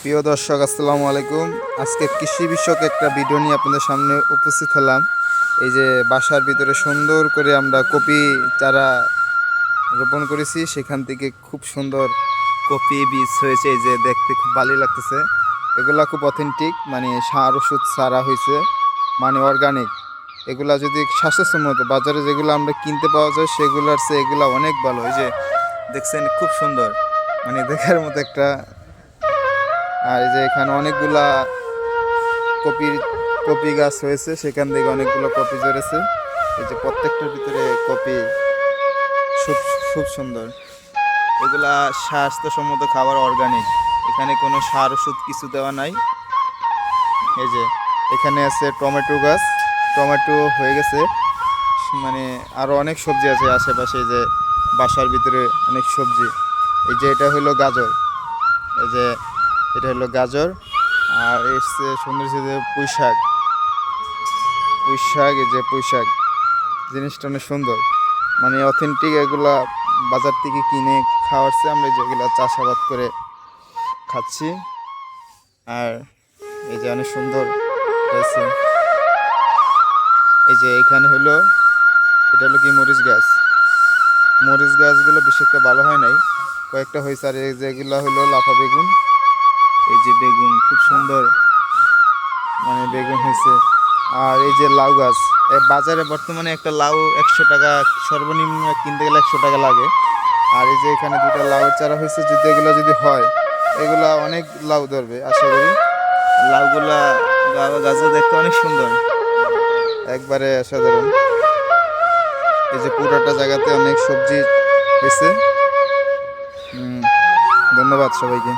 প্রিয় দর্শক, আসসালামু আলাইকুম। আজকে কৃষি বিষয়ক একটা ভিডিও নিয়ে আপনাদের সামনে উপস্থিত হলাম। এই যে বাসার ভিতরে সুন্দর করে আমরা কপি চারা রোপণ করেছি, সেখান থেকে খুব সুন্দর কপি বীজ হয়েছে। এই যে দেখতে খুব ভালোই লাগতেছে। এগুলা খুব অথেন্টিক, মানে সার ওষুধ ছাড়া হয়েছে, মানে অর্গানিক। এগুলা যদি স্বাস্থ্যসম্মত, বাজারে যেগুলো আমরা কিনতে পাওয়া যায় সেগুলোর চেয়ে এগুলা অনেক ভালো। এই যে দেখছেন খুব সুন্দর, মানে দেখার মতো একটা। আর এই যে এখানে অনেকগুলা কপির কপি গাছ হয়েছে, সেখান থেকে অনেকগুলো কপি ঝরেছে। এই যে প্রত্যেকটার ভিতরে কপি খুব খুব সুন্দর। এগুলা স্বাস্থ্যসম্মত খাবার, অর্গানিক। এখানে কোনো সার ওষুধ কিছু দেওয়া নাই। এই যে এখানে আছে টমেটো গাছ, টমেটো হয়ে গেছে। মানে আরও অনেক সবজি আছে আশেপাশে। এই যে বাসার ভিতরে অনেক সবজি। এই যে এটা হলো গাজর, এই যে এটা হলো গাজর। আর এসছে সুন্দর যে পুঁই শাক, পুঁই শাক। এই যে পুঁই শাক জিনিসটা অনেক সুন্দর, মানে অথেন্টিক। এগুলা বাজার থেকে কিনে খাওয়াচ্ছে, আমরা যেগুলো চাষাবাদ করে খাচ্ছি। আর এই যে অনেক সুন্দর হয়েছে। এই যে এখানে হলো, এটা হলো কি মরিচ গাছ। মরিচ গাছগুলো বেশি একটা ভালো হয় নাই, কয়েকটা হয়েছে। আর এই যেগুলো হলো লাফা বেগুন। এই যে বেগুন খুব সুন্দর, মানে বেগুন হয়েছে। আর এই যে লাউ গাছ, বাজারে বর্তমানে একটা লাউ 100 টাকা, সর্বনিম্ন কিনতে গেলে 100 টাকা লাগে। আর এই যে এখানে দুটা লাউ চারা হয়েছে, যদি এগুলো যদি হয় এগুলা অনেক লাউ ধরবে আশা করি। লাউগুলা গাছও দেখতে অনেক সুন্দর, একবারে সাধারণ। এই যে পুরোটা জায়গাতে অনেক সবজি হয়েছে। ধন্যবাদ সবাইকে।